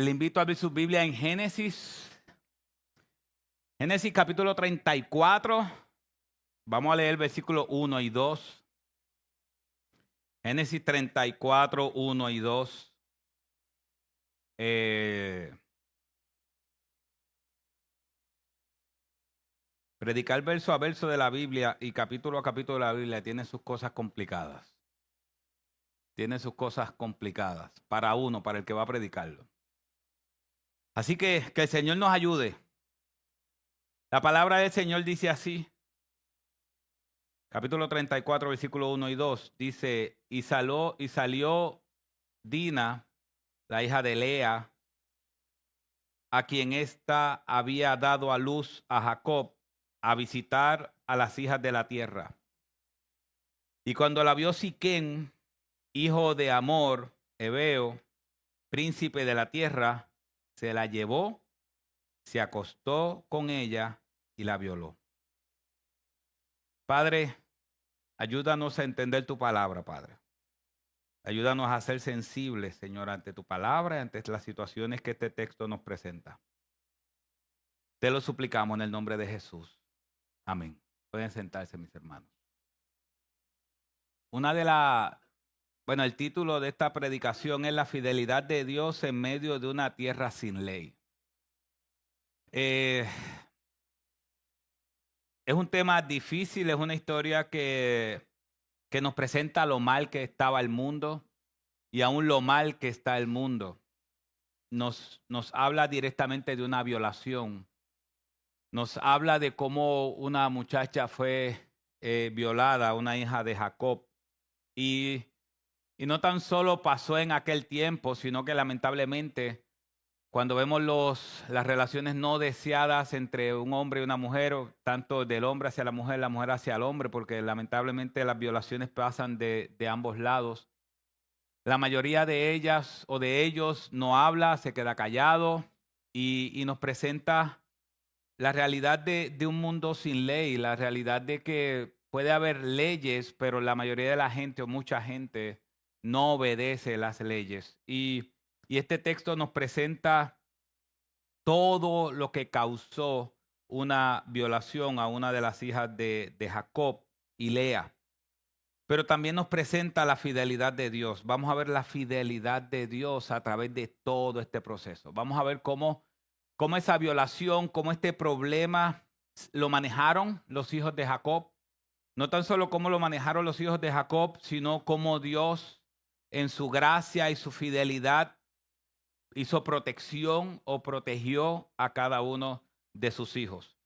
Le invito a abrir su Biblia en Génesis capítulo 34. Vamos a leer el versículo 1 y 2. Génesis 34, 1 y 2. Predicar verso a verso de la Biblia y capítulo a capítulo de la Biblia tiene sus cosas complicadas. Tiene sus cosas complicadas para uno, para el que va a predicarlo. Así que el Señor nos ayude. La palabra del Señor dice así. Capítulo 34, versículo 1 y 2. Dice, y salió Dina, la hija de Lea, a quien ésta había dado a luz a Jacob, a visitar a las hijas de la tierra. Y cuando la vio Siquem, hijo de Hamor, Heveo, príncipe de la tierra, se la llevó, se acostó con ella y la violó. Padre, ayúdanos a entender tu palabra, Padre. Ayúdanos a ser sensibles, Señor, ante tu palabra y ante las situaciones que este texto nos presenta. Te lo suplicamos en el nombre de Jesús. Amén. Pueden sentarse, mis hermanos. El título de esta predicación es La fidelidad de Dios en medio de una tierra sin ley. Es un tema difícil, es una historia que nos presenta lo mal que estaba el mundo y aún lo mal que está el mundo. Nos habla directamente de una violación. Nos habla de cómo una muchacha fue violada, una hija de Jacob. Y no tan solo pasó en aquel tiempo, sino que lamentablemente cuando vemos las relaciones no deseadas entre un hombre y una mujer, tanto del hombre hacia la mujer hacia el hombre, porque lamentablemente las violaciones pasan de ambos lados. La mayoría de ellas o de ellos no habla, se queda callado y nos presenta la realidad de un mundo sin ley, la realidad de que puede haber leyes, pero la mayoría de la gente o mucha gente no obedece las leyes. Y este texto nos presenta todo lo que causó una violación a una de las hijas de Jacob y Lea. Pero también nos presenta la fidelidad de Dios. Vamos a ver la fidelidad de Dios a través de todo este proceso. Vamos a ver cómo esa violación, cómo este problema lo manejaron los hijos de Jacob. No tan solo cómo lo manejaron los hijos de Jacob, sino cómo Dios en su gracia y su fidelidad hizo protección o protegió a cada uno de sus hijos.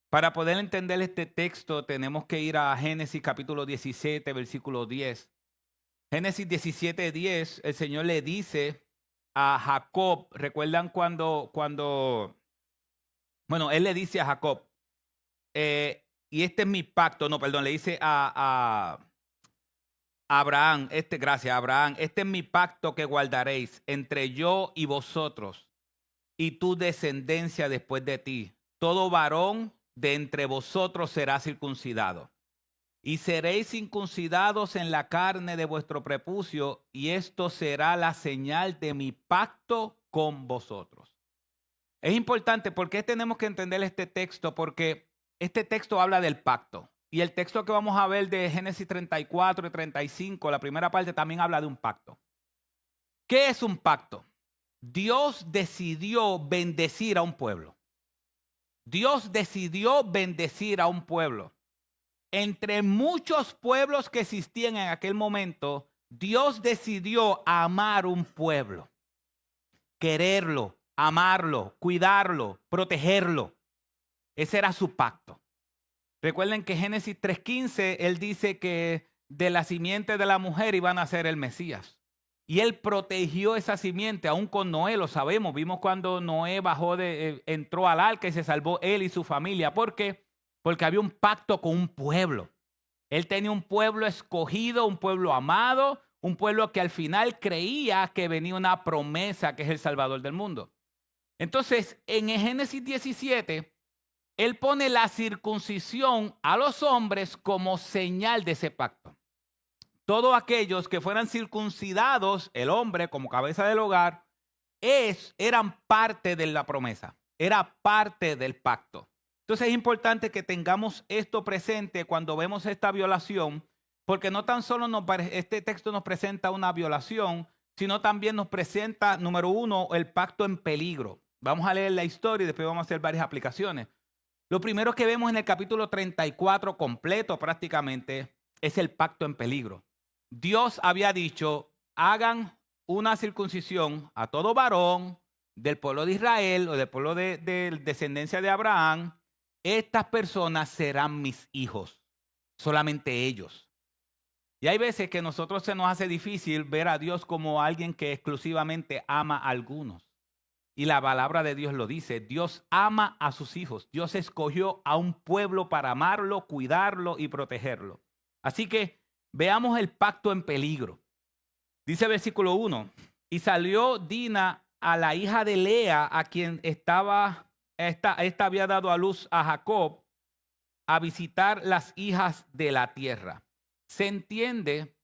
Para poder entender este texto tenemos que ir a Génesis capítulo 17, versículo 10. Génesis 17, 10, el Señor le dice a Jacob, ¿recuerdan Él le dice a Jacob, y este es mi pacto, le dice a Abraham, Abraham, este es mi pacto que guardaréis entre yo y vosotros y tu descendencia después de ti. Todo varón de entre vosotros será circuncidado. Y seréis circuncidados en la carne de vuestro prepucio, y esto será la señal de mi pacto con vosotros. Es importante porque tenemos que entender este texto, porque este texto habla del pacto. Y el texto que vamos a ver de Génesis 34 y 35, la primera parte también habla de un pacto. ¿Qué es un pacto? Dios decidió bendecir a un pueblo. Dios decidió bendecir a un pueblo. Entre muchos pueblos que existían en aquel momento, Dios decidió amar un pueblo, quererlo, amarlo, cuidarlo, protegerlo. Ese era su pacto. Recuerden que Génesis 3:15, él dice que de la simiente de la mujer iban a ser el Mesías. Y él protegió esa simiente, aún con Noé, lo sabemos. Vimos cuando Noé entró al arca y se salvó él y su familia. ¿Por qué? Porque había un pacto con un pueblo. Él tenía un pueblo escogido, un pueblo amado, un pueblo que al final creía que venía una promesa que es el Salvador del mundo. Entonces, en Génesis 17, él pone la circuncisión a los hombres como señal de ese pacto. Todos aquellos que fueran circuncidados, el hombre como cabeza del hogar, eran parte de la promesa, era parte del pacto. Entonces es importante que tengamos esto presente cuando vemos esta violación, porque no tan solo este texto nos presenta una violación, sino también nos presenta, número uno, el pacto en peligro. Vamos a leer la historia y después vamos a hacer varias aplicaciones. Lo primero que vemos en el capítulo 34 completo prácticamente es el pacto en peligro. Dios había dicho, hagan una circuncisión a todo varón del pueblo de Israel o del pueblo de descendencia de Abraham. Estas personas serán mis hijos, solamente ellos. Y hay veces que a nosotros se nos hace difícil ver a Dios como alguien que exclusivamente ama a algunos. Y la palabra de Dios lo dice, Dios ama a sus hijos. Dios escogió a un pueblo para amarlo, cuidarlo y protegerlo. Así que veamos el pacto en peligro. Dice el versículo 1, y salió Dina a la hija de Lea, a quien esta había dado a luz a Jacob, a visitar las hijas de la tierra. Se entiende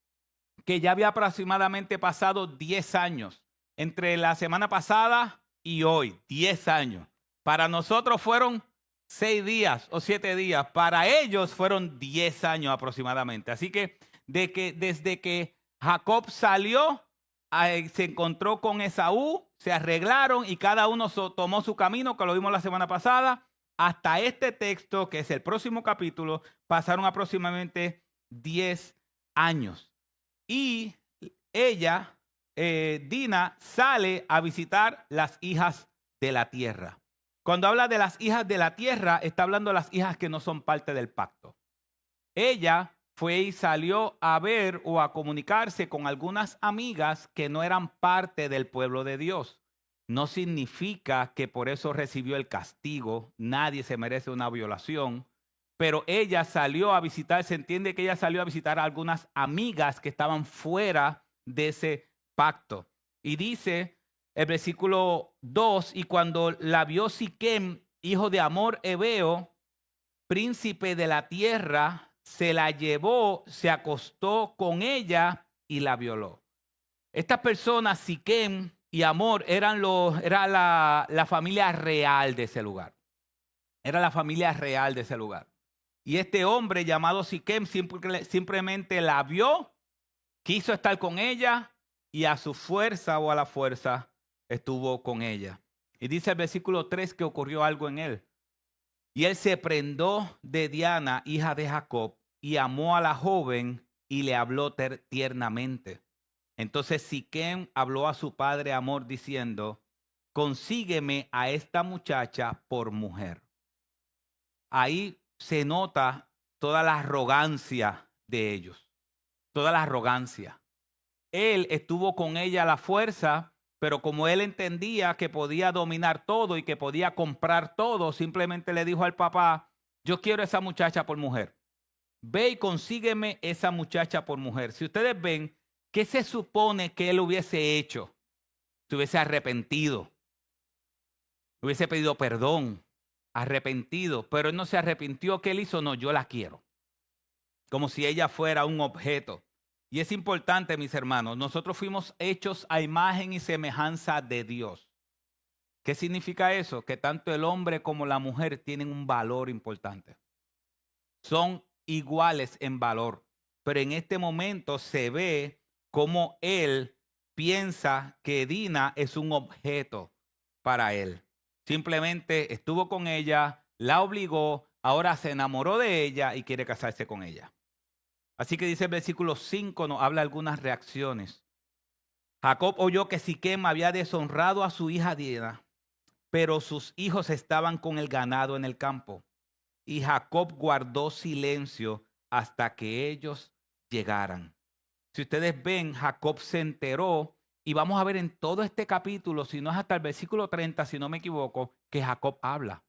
que ya había aproximadamente pasado 10 años entre la semana pasada y hoy, 10 años. Para nosotros fueron 6 días o 7 días. Para ellos fueron 10 años aproximadamente. Así que, desde que Jacob salió, se encontró con Esaú, se arreglaron y cada uno tomó su camino, que lo vimos la semana pasada. Hasta este texto, que es el próximo capítulo, pasaron aproximadamente 10 años. Y ella, Dina, sale a visitar las hijas de la tierra. Cuando habla de las hijas de la tierra, está hablando de las hijas que no son parte del pacto. Ella fue y salió a ver o a comunicarse con algunas amigas que no eran parte del pueblo de Dios. No significa que por eso recibió el castigo. Nadie se merece una violación. Pero ella salió a visitar, se entiende que ella salió a visitar a algunas amigas que estaban fuera de ese pacto. Y dice el versículo 2, y cuando la vio Siquem, hijo de Hamor Heveo, príncipe de la tierra, se la llevó, se acostó con ella y la violó. Estas personas, Siquem y Hamor, era la familia real de ese lugar. Era la familia real de ese lugar. Y este hombre llamado Siquem simplemente la vio, quiso estar con ella y a su fuerza o a la fuerza estuvo con ella. Y dice el versículo 3 que ocurrió algo en él. Y él se prendó de Diana, hija de Jacob, y amó a la joven y le habló tiernamente. Entonces Siquem habló a su padre Hamor diciendo, consígueme a esta muchacha por mujer. Ahí se nota toda la arrogancia de ellos, toda la arrogancia. Él estuvo con ella a la fuerza, pero como él entendía que podía dominar todo y que podía comprar todo, simplemente le dijo al papá, yo quiero esa muchacha por mujer. Ve y consígueme esa muchacha por mujer. Si ustedes ven, ¿qué se supone que él hubiese hecho? Se hubiese arrepentido, hubiese pedido perdón, arrepentido, pero él no se arrepintió. ¿Qué él hizo? No, yo la quiero. Como si ella fuera un objeto. Y es importante, mis hermanos, nosotros fuimos hechos a imagen y semejanza de Dios. ¿Qué significa eso? Que tanto el hombre como la mujer tienen un valor importante. Son iguales en valor, pero en este momento se ve cómo él piensa que Dina es un objeto para él. Simplemente estuvo con ella, la obligó, ahora se enamoró de ella y quiere casarse con ella. Así que dice el versículo 5, nos habla algunas reacciones. Jacob oyó que Siquem había deshonrado a su hija Dina, pero sus hijos estaban con el ganado en el campo. Y Jacob guardó silencio hasta que ellos llegaran. Si ustedes ven, Jacob se enteró, y vamos a ver en todo este capítulo, si no es hasta el versículo 30, si no me equivoco, que Jacob habla.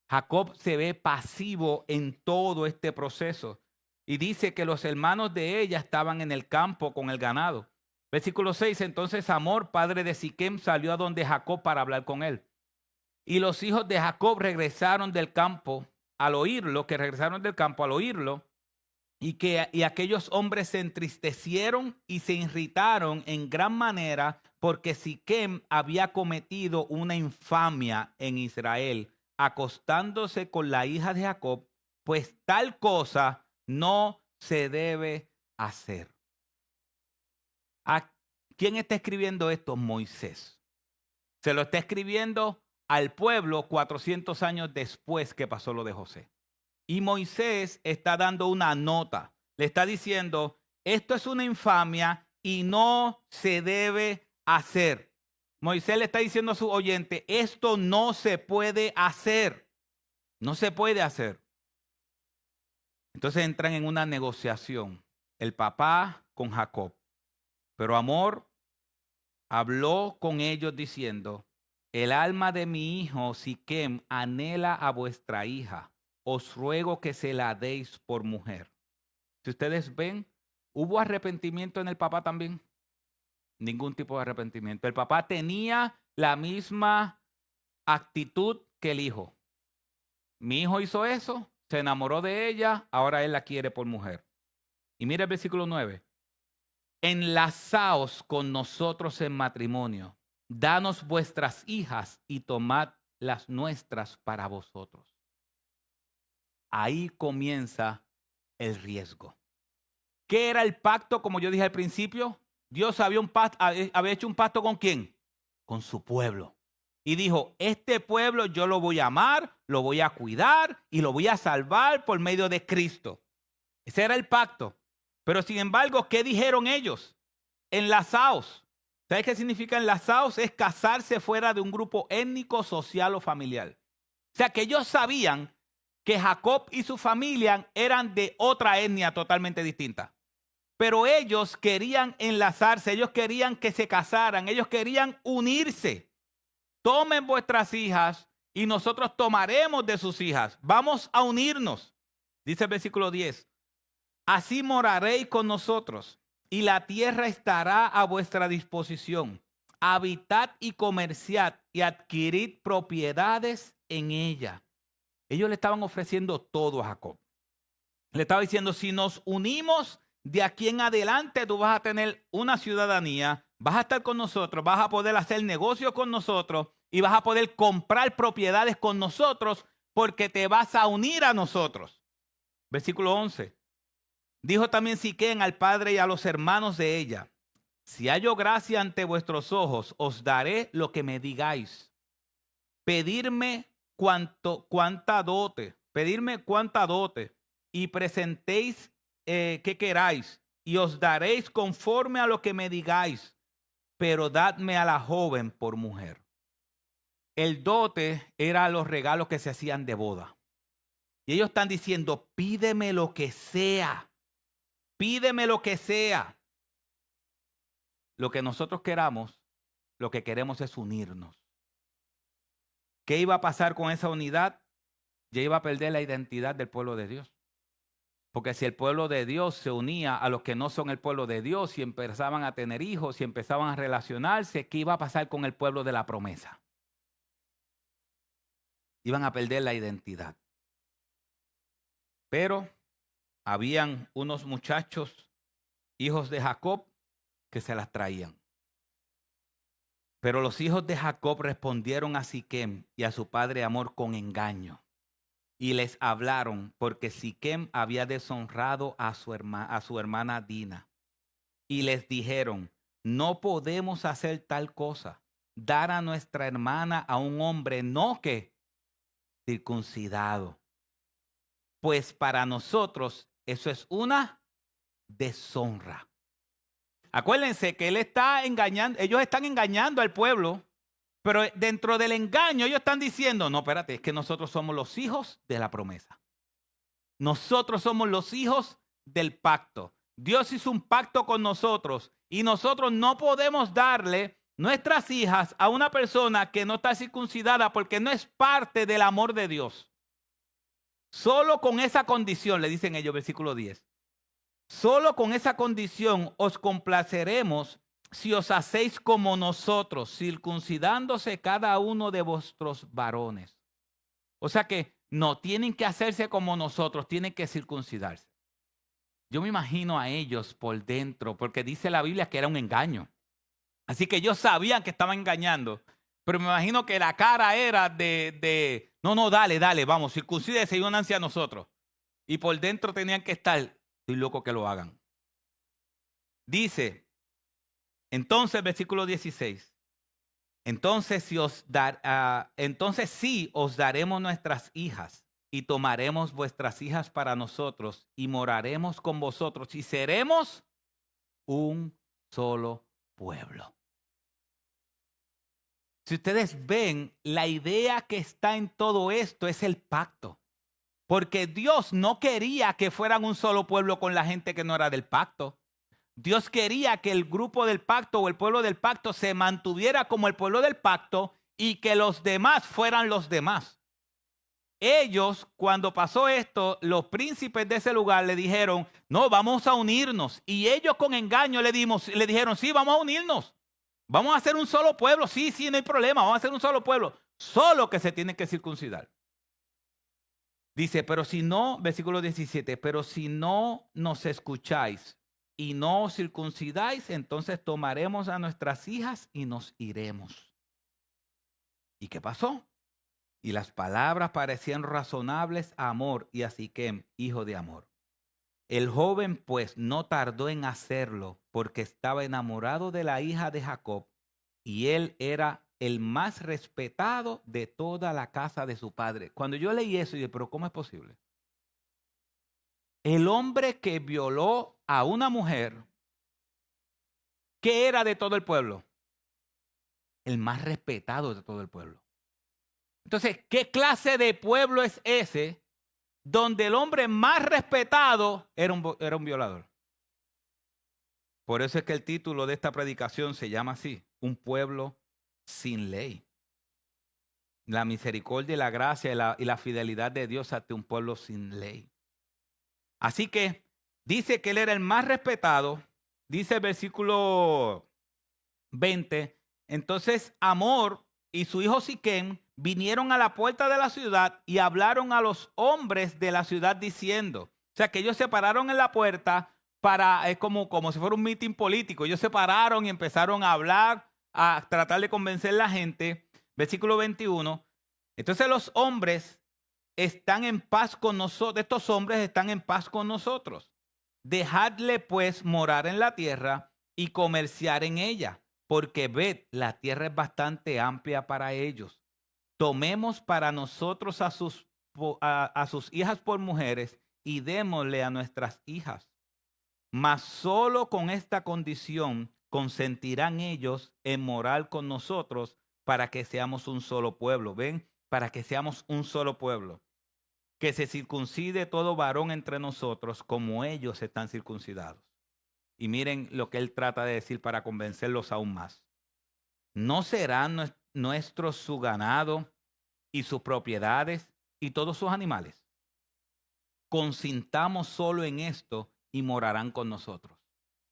Jacob se ve pasivo en todo este proceso. Y dice que los hermanos de ella estaban en el campo con el ganado. Versículo 6, entonces Hamor, padre de Siquem, salió a donde Jacob para hablar con él. Y los hijos de Jacob regresaron del campo al oírlo, y aquellos hombres se entristecieron y se irritaron en gran manera porque Siquem había cometido una infamia en Israel, acostándose con la hija de Jacob, pues tal cosa no se debe hacer. ¿A quién está escribiendo esto? Moisés. Se lo está escribiendo al pueblo 400 años después que pasó lo de José. Y Moisés está dando una nota. Le está diciendo, esto es una infamia y no se debe hacer. Moisés le está diciendo a su oyente, esto no se puede hacer. No se puede hacer. Entonces entran en una negociación. El papá con Jacob. Pero Amor habló con ellos diciendo, el alma de mi hijo Siquem anhela a vuestra hija. Os ruego que se la deis por mujer. Si ustedes ven, ¿hubo arrepentimiento en el papá también? Ningún tipo de arrepentimiento. El papá tenía la misma actitud que el hijo. Mi hijo hizo eso, se enamoró de ella, ahora él la quiere por mujer. Y mira el versículo 9. Enlazaos con nosotros en matrimonio. Danos vuestras hijas y tomad las nuestras para vosotros. Ahí comienza el riesgo. ¿Qué era el pacto? Como yo dije al principio, Dios había hecho un pacto ¿con quién? Con su pueblo. Y dijo, este pueblo yo lo voy a amar, lo voy a cuidar y lo voy a salvar por medio de Cristo. Ese era el pacto. Pero sin embargo, ¿qué dijeron ellos? Enlazaos. ¿Sabes qué significa enlazaos? Es casarse fuera de un grupo étnico, social o familiar. O sea que ellos sabían que Jacob y su familia eran de otra etnia totalmente distinta. Pero ellos querían enlazarse, ellos querían que se casaran, ellos querían unirse. Tomen vuestras hijas y nosotros tomaremos de sus hijas. Vamos a unirnos. Dice el versículo 10. Así moraréis con nosotros y la tierra estará a vuestra disposición. Habitad y comerciad y adquirid propiedades en ella. Ellos le estaban ofreciendo todo a Jacob. Le estaba diciendo, si nos unimos de aquí en adelante, tú vas a tener una ciudadanía, vas a estar con nosotros, vas a poder hacer negocios con nosotros y vas a poder comprar propiedades con nosotros porque te vas a unir a nosotros. Versículo 11. Dijo también Siquem al padre y a los hermanos de ella, si hallo gracia ante vuestros ojos, os daré lo que me digáis. Pedirme cuánta dote y presentéis que queráis y os daréis conforme a lo que me digáis, pero dadme a la joven por mujer. El dote era los regalos que se hacían de boda. Y ellos están diciendo, pídeme lo que sea, pídeme lo que sea. Lo que nosotros queramos, lo que queremos es unirnos. ¿Qué iba a pasar con esa unidad? Ya iba a perder la identidad del pueblo de Dios. Porque si el pueblo de Dios se unía a los que no son el pueblo de Dios y empezaban a tener hijos y empezaban a relacionarse, ¿qué iba a pasar con el pueblo de la promesa? Iban a perder la identidad. Pero habían unos muchachos, hijos de Jacob, que se las traían. Pero los hijos de Jacob respondieron a Siquem y a su padre Amor con engaño. Y les hablaron porque Siquem había deshonrado a su hermana Dina. Y les dijeron, no podemos hacer tal cosa, dar a nuestra hermana a un hombre no que circuncidado. Pues para nosotros eso es una deshonra. Acuérdense que él está engañando, ellos están engañando al pueblo, pero dentro del engaño ellos están diciendo, no, espérate, es que nosotros somos los hijos de la promesa. Nosotros somos los hijos del pacto. Dios hizo un pacto con nosotros y nosotros no podemos darle nuestras hijas a una persona que no está circuncidada porque no es parte del amor de Dios. Solo con esa condición, le dicen ellos, versículo 10. Solo con esa condición os complaceremos si os hacéis como nosotros, circuncidándose cada uno de vuestros varones. O sea que no tienen que hacerse como nosotros, tienen que circuncidarse. Yo me imagino a ellos por dentro, porque dice la Biblia que era un engaño. Así que ellos sabían que estaban engañando. Pero me imagino que la cara era no, dale, vamos, circuncídese y únanse a nosotros. Y por dentro tenían que estar, estoy loco que lo hagan. Dice, entonces, versículo 16. Entonces sí os daremos nuestras hijas y tomaremos vuestras hijas para nosotros y moraremos con vosotros y seremos un solo pueblo. Si ustedes ven, la idea que está en todo esto es el pacto. Porque Dios no quería que fueran un solo pueblo con la gente que no era del pacto. Dios quería que el grupo del pacto o el pueblo del pacto se mantuviera como el pueblo del pacto y que los demás fueran los demás. Ellos, cuando pasó esto, los príncipes de ese lugar le dijeron, no, vamos a unirnos. Y ellos con engaño le dijeron, sí, vamos a unirnos. Vamos a hacer un solo pueblo. Sí, no hay problema, vamos a hacer un solo pueblo. Solo que se tiene que circuncidar. Dice, pero si no, versículo 17, pero si no nos escucháis y no os circuncidáis, entonces tomaremos a nuestras hijas y nos iremos. ¿Y qué pasó? Y las palabras parecían razonables a Hamor y a Siquem, hijo de Hamor. El joven pues no tardó en hacerlo porque estaba enamorado de la hija de Jacob y él era el más respetado de toda la casa de su padre. Cuando yo leí eso, dije, pero ¿cómo es posible? El hombre que violó a una mujer, ¿qué era de todo el pueblo? El más respetado de todo el pueblo. Entonces, ¿qué clase de pueblo es ese donde el hombre más respetado era un violador? Por eso es que el título de esta predicación se llama así, un pueblo sin ley. La misericordia y la gracia y la fidelidad de Dios ante un pueblo sin ley. Así que dice que él era el más respetado, dice el versículo 20, entonces Hamor y su hijo Siquem vinieron a la puerta de la ciudad y hablaron a los hombres de la ciudad diciendo, o sea que ellos se pararon en la puerta es como si fuera un mitin político, ellos se pararon y empezaron a hablar, a tratar de convencer a la gente, versículo 21, entonces los hombres están en paz con nosotros, estos hombres están en paz con nosotros, dejadle pues morar en la tierra y comerciar en ella. Porque ved, la tierra es bastante amplia para ellos. Tomemos para nosotros a sus hijas por mujeres y démosle a nuestras hijas. Mas solo con esta condición consentirán ellos en morar con nosotros para que seamos un solo pueblo. ¿Ven? Para que seamos un solo pueblo. Que se circuncide todo varón entre nosotros como ellos están circuncidados. Y miren lo que él trata de decir para convencerlos aún más. ¿No serán nuestros su ganado y sus propiedades y todos sus animales? Consintamos solo en esto y morarán con nosotros.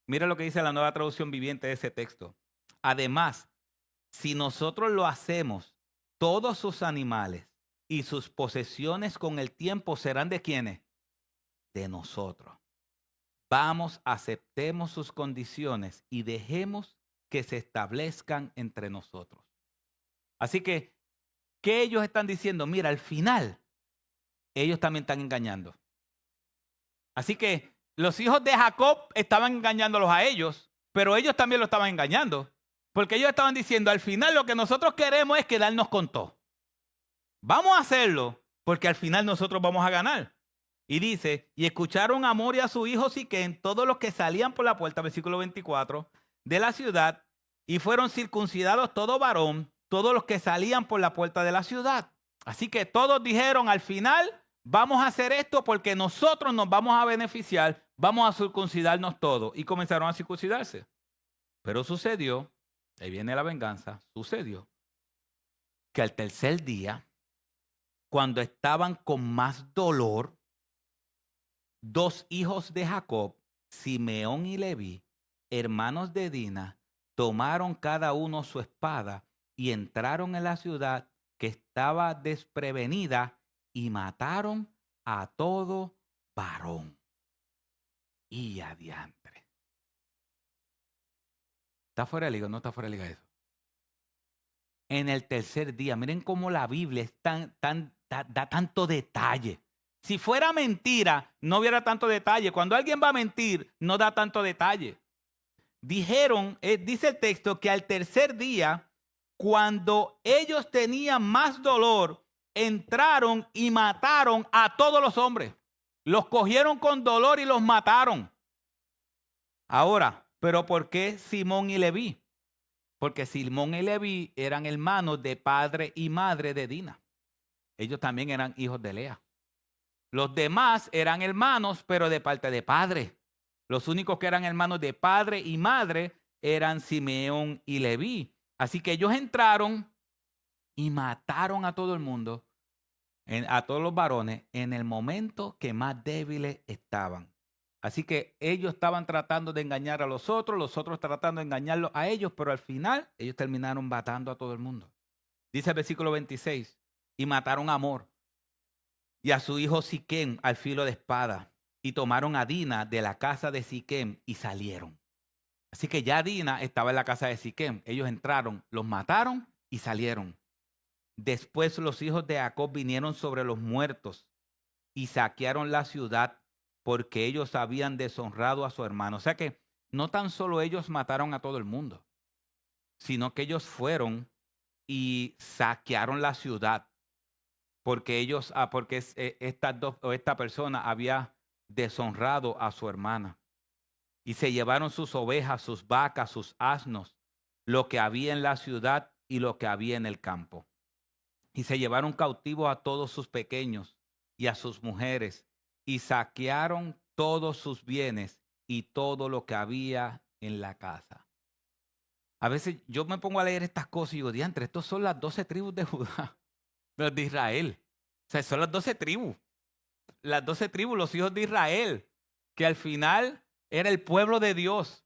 Mira lo que dice la Nueva Traducción Viviente de ese texto. Además, si nosotros lo hacemos, todos sus animales y sus posesiones con el tiempo serán ¿de quiénes? De nosotros. Vamos, aceptemos sus condiciones y dejemos que se establezcan entre nosotros. Así que, ¿qué ellos están diciendo? Mira, al final, ellos también están engañando. Así que los hijos de Jacob estaban engañándolos a ellos, pero ellos también lo estaban engañando. Porque ellos estaban diciendo, al final lo que nosotros queremos es quedarnos con todo. Vamos a hacerlo, porque al final nosotros vamos a ganar. Y dice, y escucharon a Hamor y a su hijo Siquem, todos los que salían por la puerta, versículo 24, de la ciudad, y fueron circuncidados todo varón, todos los que salían por la puerta de la ciudad. Así que todos dijeron, al final, vamos a hacer esto porque nosotros nos vamos a beneficiar, vamos a circuncidarnos todos. Y comenzaron a circuncidarse. Pero sucedió, ahí viene la venganza, sucedió que al tercer día, cuando estaban con más dolor, dos hijos de Jacob, Simeón y Leví, hermanos de Dina, tomaron cada uno su espada y entraron en la ciudad que estaba desprevenida y mataron a todo varón. Y adiantre. ¿Está fuera de liga o no está fuera de liga eso? En el tercer día, miren cómo la Biblia es da tanto detalle. Si fuera mentira, no hubiera tanto detalle. Cuando alguien va a mentir, no da tanto detalle. Dijeron, dice el texto, que al tercer día, cuando ellos tenían más dolor, entraron y mataron a todos los hombres. Los cogieron con dolor y los mataron. Ahora, ¿pero por qué Simón y Leví? Porque Simón y Leví eran hermanos de padre y madre de Dina. Ellos también eran hijos de Lea. Los demás eran hermanos, pero de parte de padre. Los únicos que eran hermanos de padre y madre eran Simeón y Leví. Así que ellos entraron y mataron a todo el mundo, a todos los varones, en el momento que más débiles estaban. Así que ellos estaban tratando de engañar a los otros tratando de engañarlos a ellos, pero al final ellos terminaron matando a todo el mundo. Dice el versículo 26, y mataron a Amor y a su hijo Siquem al filo de espada, y tomaron a Dina de la casa de Siquem y salieron. Así que ya Dina estaba en la casa de Siquem. Ellos entraron, los mataron y salieron. Después los hijos de Jacob vinieron sobre los muertos y saquearon la ciudad porque ellos habían deshonrado a su hermano. O sea que no tan solo ellos mataron a todo el mundo, sino que ellos fueron y saquearon la ciudad porque esta persona había deshonrado a su hermana. Y se llevaron sus ovejas, sus vacas, sus asnos, lo que había en la ciudad y lo que había en el campo. Y se llevaron cautivos a todos sus pequeños y a sus mujeres, y saquearon todos sus bienes y todo lo que había en la casa. A veces yo me pongo a leer estas cosas y digo, diantre, estos son las 12 tribus de Judá, los de Israel. O sea, son las 12 tribus. Las 12 tribus, los hijos de Israel, que al final era el pueblo de Dios.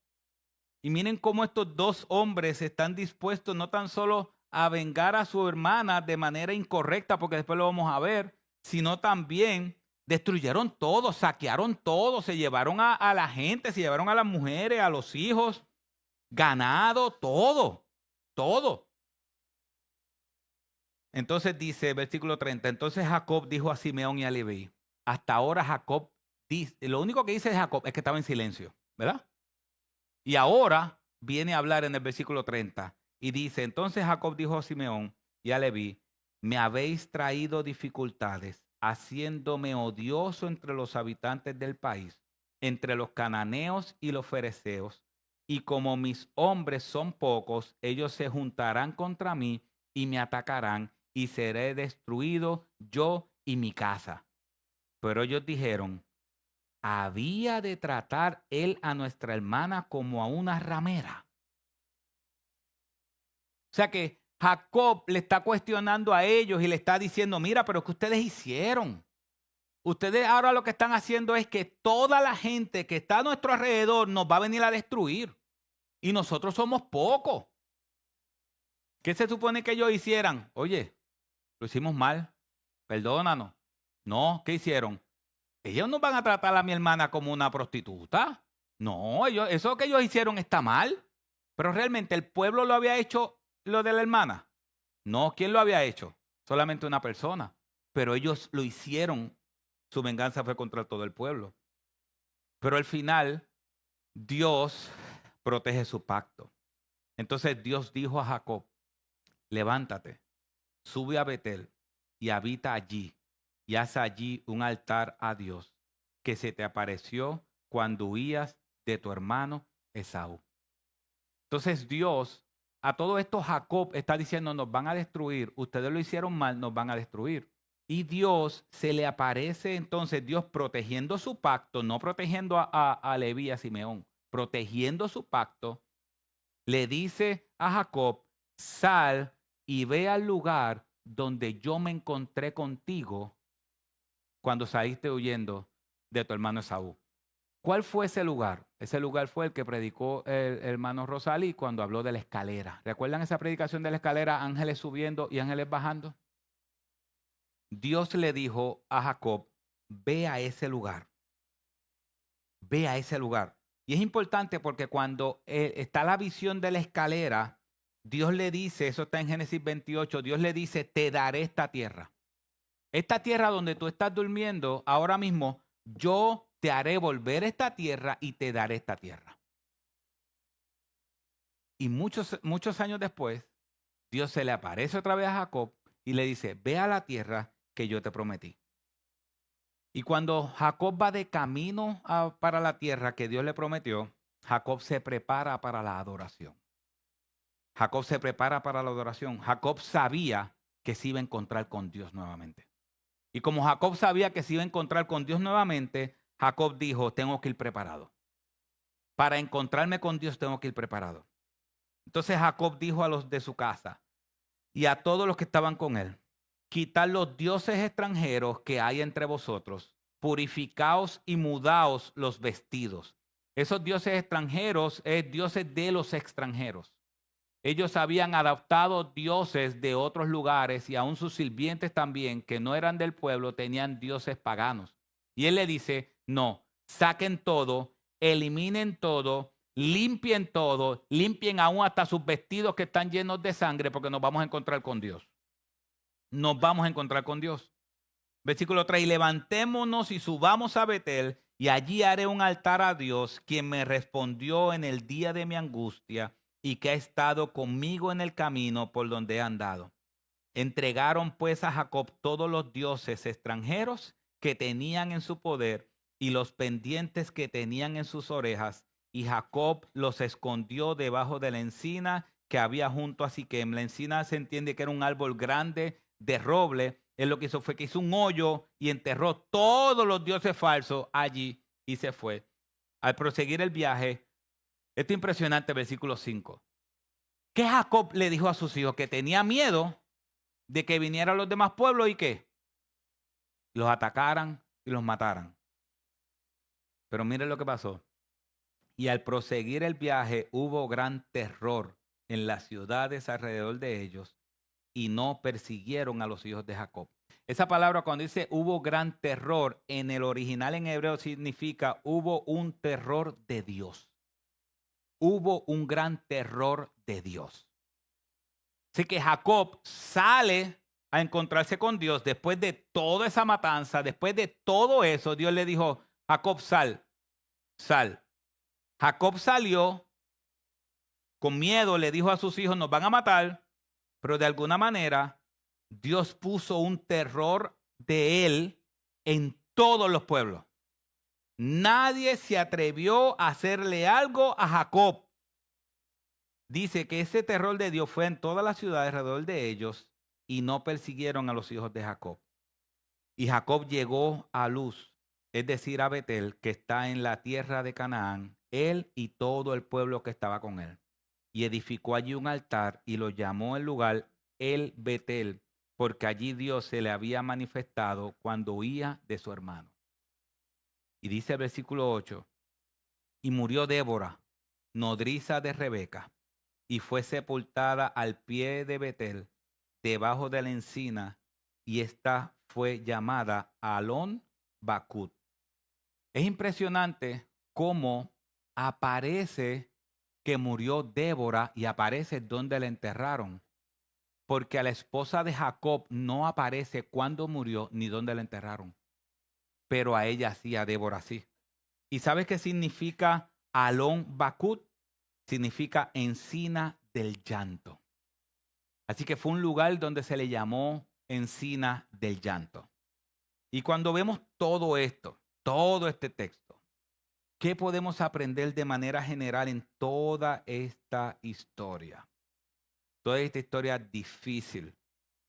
Y miren cómo estos dos hombres están dispuestos no tan solo a vengar a su hermana de manera incorrecta, porque después lo vamos a ver, sino también destruyeron todo, saquearon todo, se llevaron a la gente, se llevaron a las mujeres, a los hijos, ganado, todo, todo. Entonces dice, versículo 30, entonces Jacob dijo a Simeón y a Leví, hasta ahora Jacob, lo único que dice Jacob es que estaba en silencio, ¿verdad? Y ahora viene a hablar en el versículo 30 y dice, entonces Jacob dijo a Simeón y a Leví, me habéis traído dificultades, haciéndome odioso entre los habitantes del país, entre los cananeos y los fereceos, y como mis hombres son pocos, ellos se juntarán contra mí y me atacarán, y seré destruido yo y mi casa. Pero ellos dijeron, ¿había de tratar él a nuestra hermana como a una ramera? O sea que Jacob le está cuestionando a ellos y le está diciendo, mira, pero ¿qué ustedes hicieron? Ustedes ahora lo que están haciendo es que toda la gente que está a nuestro alrededor nos va a venir a destruir. Y nosotros somos pocos. ¿Qué se supone que ellos hicieran? Oye, lo hicimos mal. Perdónanos. No, ¿qué hicieron? Ellos no van a tratar a mi hermana como una prostituta. No, eso que ellos hicieron está mal. Pero realmente el pueblo lo había hecho lo de la hermana. No, ¿quién lo había hecho? Solamente una persona. Pero ellos lo hicieron. Su venganza fue contra todo el pueblo. Pero al final, Dios protege su pacto. Entonces Dios dijo a Jacob, levántate, sube a Betel y habita allí, y haz allí un altar a Dios, que se te apareció cuando huías de tu hermano Esaú. Entonces Dios, a todo esto Jacob está diciendo, nos van a destruir, ustedes lo hicieron mal, nos van a destruir. Y Dios se le aparece entonces, Dios protegiendo su pacto, no protegiendo a Leví, a Simeón, protegiendo su pacto, le dice a Jacob, sal y ve al lugar donde yo me encontré contigo cuando saliste huyendo de tu hermano Esaú. ¿Cuál fue ese lugar? Ese lugar fue el que predicó el hermano Rosalí cuando habló de la escalera. ¿Recuerdan esa predicación de la escalera? Ángeles subiendo y ángeles bajando. Dios le dijo a Jacob, ve a ese lugar. Ve a ese lugar. Y es importante porque cuando está la visión de la escalera, Dios le dice, eso está en Génesis 28, Dios le dice, te daré esta tierra. Esta tierra donde tú estás durmiendo ahora mismo, yo te haré volver esta tierra y te daré esta tierra. Y muchos años después, Dios se le aparece otra vez a Jacob y le dice, ve a la tierra que yo te prometí. Y cuando Jacob va de camino para la tierra que Dios le prometió, Jacob se prepara para la adoración. Jacob se prepara para la adoración. Jacob sabía que se iba a encontrar con Dios nuevamente. Y como Jacob sabía que se iba a encontrar con Dios nuevamente, Jacob dijo, tengo que ir preparado. Para encontrarme con Dios tengo que ir preparado. Entonces Jacob dijo a los de su casa y a todos los que estaban con él, quitad los dioses extranjeros que hay entre vosotros, purificaos y mudaos los vestidos. Esos dioses extranjeros es dioses de los extranjeros. Ellos habían adaptado dioses de otros lugares y aún sus sirvientes también, que no eran del pueblo, tenían dioses paganos. Y él le dice, no, saquen todo, eliminen todo, limpien todo, limpien aún hasta sus vestidos que están llenos de sangre porque nos vamos a encontrar con Dios. Nos vamos a encontrar con Dios. Versículo 3, y levantémonos y subamos a Betel y allí haré un altar a Dios, quien me respondió en el día de mi angustia y que ha estado conmigo en el camino por donde he andado. Entregaron pues a Jacob todos los dioses extranjeros que tenían en su poder y los pendientes que tenían en sus orejas, y Jacob los escondió debajo de la encina que había junto a Siquem. La encina se entiende que era un árbol grande de roble. Él lo que hizo fue que hizo un hoyo y enterró todos los dioses falsos allí y se fue. Al proseguir el viaje, esto es impresionante, versículo 5. ¿Qué Jacob le dijo a sus hijos? Que tenía miedo de que vinieran los demás pueblos y que los atacaran y los mataran. Pero miren lo que pasó. Y al proseguir el viaje hubo gran terror en las ciudades alrededor de ellos y no persiguieron a los hijos de Jacob. Esa palabra cuando dice hubo gran terror, en el original en hebreo significa hubo un terror de Dios. Hubo un gran terror de Dios. Así que Jacob sale a encontrarse con Dios después de toda esa matanza, después de todo eso, Dios le dijo, Jacob, sal. Jacob salió con miedo, le dijo a sus hijos, nos van a matar, pero de alguna manera Dios puso un terror de él en todos los pueblos. Nadie se atrevió a hacerle algo a Jacob. Dice que ese terror de Dios fue en todas las ciudades alrededor de ellos y no persiguieron a los hijos de Jacob. Y Jacob llegó a Luz, es decir, a Betel, que está en la tierra de Canaán, él y todo el pueblo que estaba con él. Y edificó allí un altar y lo llamó el lugar El Betel, porque allí Dios se le había manifestado cuando huía de su hermano. Y dice el versículo 8, y murió Débora, nodriza de Rebeca, y fue sepultada al pie de Betel, debajo de la encina, y esta fue llamada Alon Bakut. Es impresionante cómo aparece que murió Débora y aparece donde la enterraron, porque a la esposa de Jacob no aparece cuándo murió ni dónde la enterraron, pero a ella sí, a Débora sí. ¿Y sabes qué significa Alon Bakut? Significa encina del llanto. Así que fue un lugar donde se le llamó encina del llanto. Y cuando vemos todo esto, todo este texto, ¿qué podemos aprender de manera general en toda esta historia? Toda esta historia difícil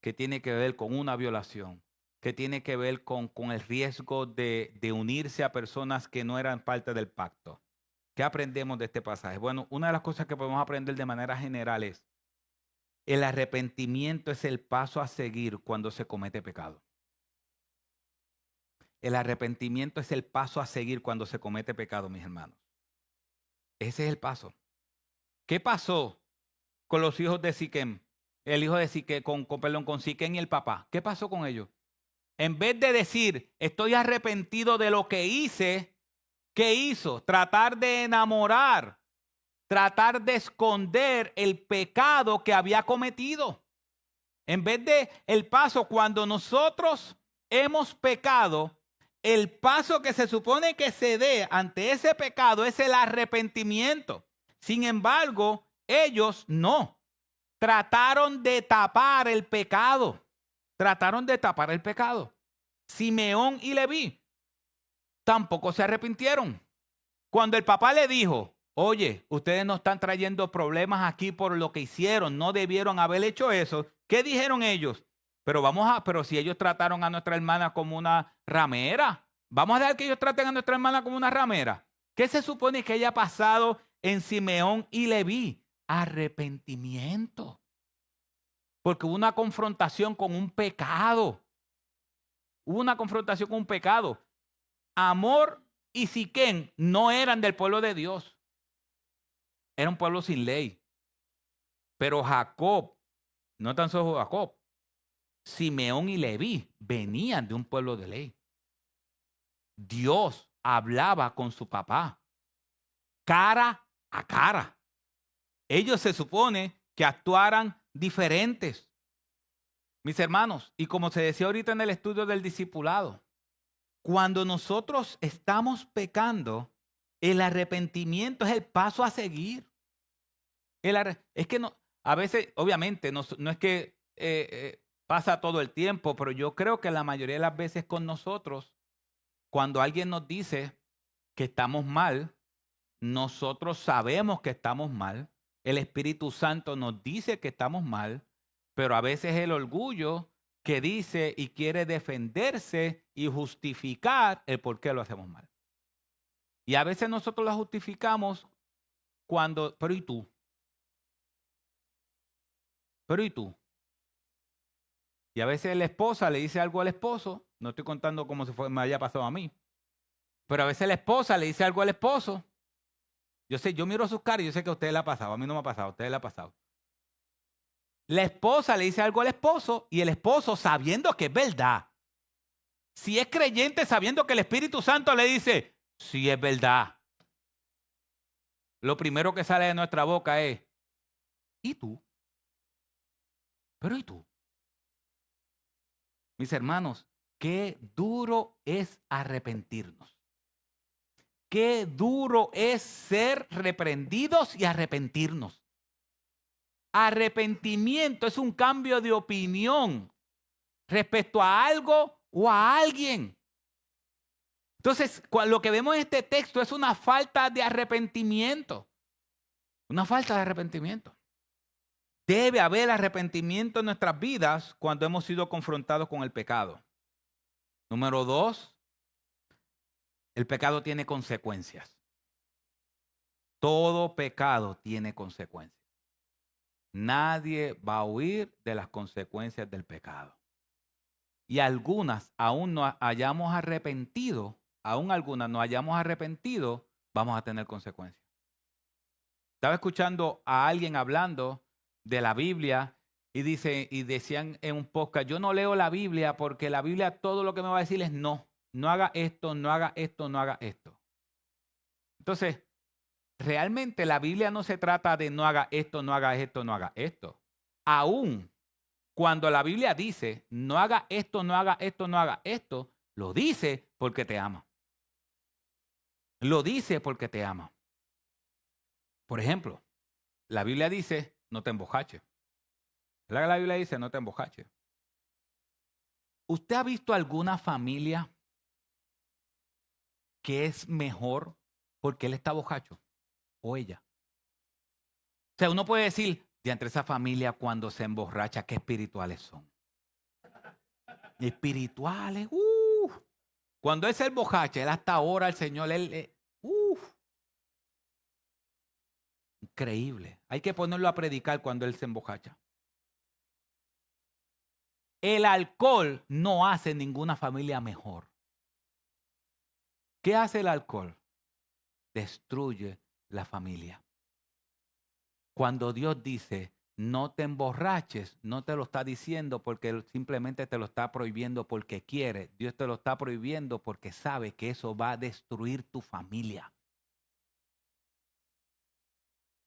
que tiene que ver con una violación, que tiene que ver con el riesgo de unirse a personas que no eran parte del pacto. ¿Qué aprendemos de este pasaje? Bueno, una de las cosas que podemos aprender de manera general es el arrepentimiento es el paso a seguir cuando se comete pecado. El arrepentimiento es el paso a seguir cuando se comete pecado, mis hermanos. Ese es el paso. ¿Qué pasó con los hijos de Siquem? El hijo de Siquem, con Siquem y el papá. ¿Qué pasó con ellos? En vez de decir, estoy arrepentido de lo que hice, ¿Qué hizo? Tratar de enamorar, tratar de esconder el pecado que había cometido. En vez de el paso, cuando nosotros hemos pecado, el paso que se supone que se dé ante ese pecado es el arrepentimiento. Sin embargo, ellos no. Trataron de tapar el pecado. Trataron de tapar el pecado. Simeón y Leví tampoco se arrepintieron. Cuando el papá le dijo, oye, ustedes no están trayendo problemas aquí por lo que hicieron, no debieron haber hecho eso. ¿Qué dijeron ellos? Pero si ellos trataron a nuestra hermana como una ramera, vamos a dejar que ellos traten a nuestra hermana como una ramera. ¿Qué se supone que haya pasado en Simeón y Leví? Arrepentimiento. Porque hubo una confrontación con un pecado. Hubo una confrontación con un pecado. Amor y Siquén no eran del pueblo de Dios. Era un pueblo sin ley. Pero Jacob, no tan solo Jacob, Simeón y Leví venían de un pueblo de ley. Dios hablaba con su papá, cara a cara. Ellos se supone que actuaran diferentes. Mis hermanos, y como se decía ahorita en el estudio del discipulado, cuando nosotros estamos pecando, el arrepentimiento es el paso a seguir. Es que no, a veces, obviamente, no es que pasa todo el tiempo, pero yo creo que la mayoría de las veces con nosotros, cuando alguien nos dice que estamos mal, nosotros sabemos que estamos mal. El Espíritu Santo nos dice que estamos mal, pero a veces el orgullo que dice y quiere defenderse y justificar el por qué lo hacemos mal. Y a veces nosotros lo justificamos cuando, pero ¿y tú? Pero ¿y tú? Y a veces la esposa le dice algo al esposo, no estoy contando como si me haya pasado a mí, pero a veces la esposa le dice algo al esposo. Yo miro sus caras y yo sé que a usted le ha pasado, a mí no me ha pasado, a usted le ha pasado. La esposa le dice algo al esposo y el esposo, sabiendo que es verdad, si es creyente, sabiendo que el Espíritu Santo le dice, sí es verdad, lo primero que sale de nuestra boca es, ¿y tú? Pero ¿y tú? Mis hermanos, qué duro es arrepentirnos. Qué duro es ser reprendidos y arrepentirnos. Arrepentimiento es un cambio de opinión respecto a algo o a alguien. Entonces, lo que vemos en este texto es una falta de arrepentimiento. Una falta de arrepentimiento. Debe haber arrepentimiento en nuestras vidas cuando hemos sido confrontados con el pecado. Número 2, el pecado tiene consecuencias. Todo pecado tiene consecuencias. Nadie va a huir de las consecuencias del pecado. Y algunas aún no hayamos arrepentido, vamos a tener consecuencias. Estaba escuchando a alguien hablando de la Biblia y decían en un podcast, yo no leo la Biblia porque la Biblia todo lo que me va a decir es no haga esto, no haga esto, no haga esto. Entonces, realmente la Biblia no se trata de no haga esto, no haga esto, no haga esto. Aún cuando la Biblia dice no haga esto, no haga esto, no haga esto, lo dice porque te ama. Lo dice porque te ama. Por ejemplo, la Biblia dice no te emborraches. ¿Verdad que la Biblia dice no te emborraches? ¿Usted ha visto alguna familia que es mejor porque él está borracho o ella? O sea, uno puede decir, de entre esa familia cuando se emborracha, qué espirituales son. Espirituales, Cuando él se emborracha, él hasta ahora el Señor, increíble. Hay que ponerlo a predicar cuando él se emborracha. El alcohol no hace ninguna familia mejor. ¿Qué hace el alcohol? Destruye la familia. Cuando Dios dice, no te emborraches, no te lo está diciendo porque Él simplemente te lo está prohibiendo porque quiere. Dios te lo está prohibiendo porque sabe que eso va a destruir tu familia.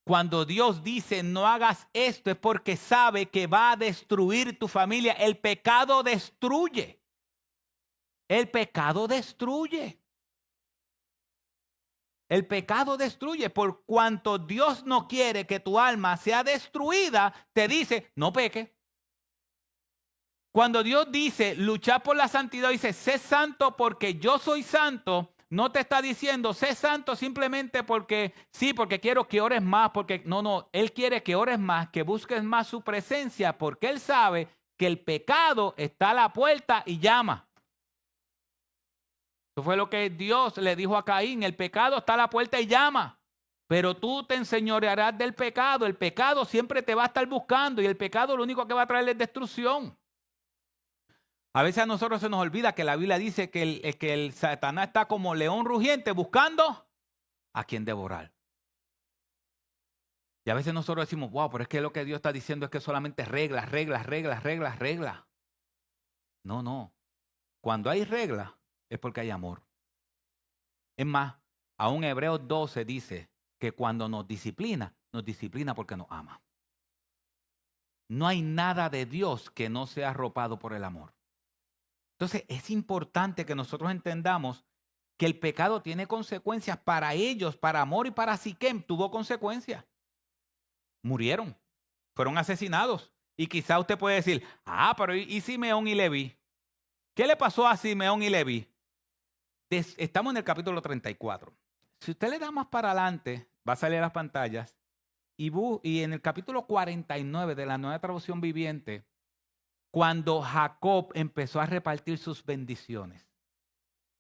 Cuando Dios dice no hagas esto es porque sabe que va a destruir tu familia. El pecado destruye. El pecado destruye. El pecado destruye. Por cuanto Dios no quiere que tu alma sea destruida, te dice, no peque. Cuando Dios dice, luchar por la santidad, dice, sé santo porque yo soy santo, no te está diciendo, sé santo simplemente porque, sí, porque quiero que ores más, porque no, Él quiere que ores más, que busques más su presencia, porque Él sabe que el pecado está a la puerta y llama. Eso fue lo que Dios le dijo a Caín, el pecado está a la puerta y llama, pero tú te enseñorearás del pecado, el pecado siempre te va a estar buscando y el pecado lo único que va a traer es destrucción. A veces a nosotros se nos olvida que la Biblia dice que el Satanás está como león rugiente buscando a quien devorar. Y a veces nosotros decimos, wow, pero es que lo que Dios está diciendo es que solamente reglas. No. Cuando hay reglas es porque hay amor. Es más, aún Hebreos 12 dice que cuando nos disciplina porque nos ama. No hay nada de Dios que no sea arropado por el amor. Entonces es importante que nosotros entendamos que el pecado tiene consecuencias para ellos, para Amor y para Siquem. Tuvo consecuencias. Murieron, fueron asesinados. Y quizá usted puede decir, pero ¿y Simeón y Leví? ¿Qué le pasó a Simeón y Leví? Estamos en el capítulo 34. Si usted le da más para adelante, va a salir a las pantallas, y en el capítulo 49 de la Nueva Traducción Viviente, cuando Jacob empezó a repartir sus bendiciones.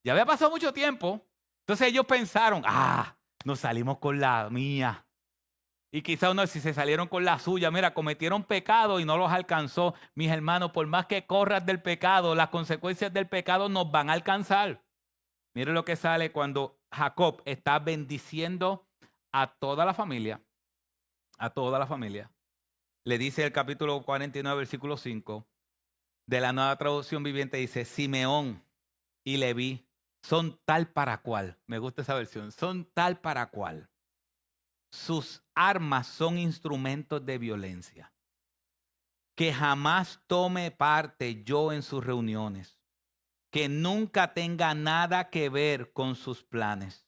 Ya había pasado mucho tiempo, entonces ellos pensaron, nos salimos con la mía. Y quizá uno, si se salieron con la suya, mira, cometieron pecado y no los alcanzó. Mis hermanos, por más que corras del pecado, las consecuencias del pecado nos van a alcanzar. Mire lo que sale cuando Jacob está bendiciendo a toda la familia. A toda la familia. Le dice el capítulo 49, versículo 5 de la Nueva Traducción Viviente, dice, Simeón y Leví son tal para cual. Me gusta esa versión. Son tal para cual. Sus armas son instrumentos de violencia. Que jamás tome parte yo en sus reuniones. Que nunca tenga nada que ver con sus planes.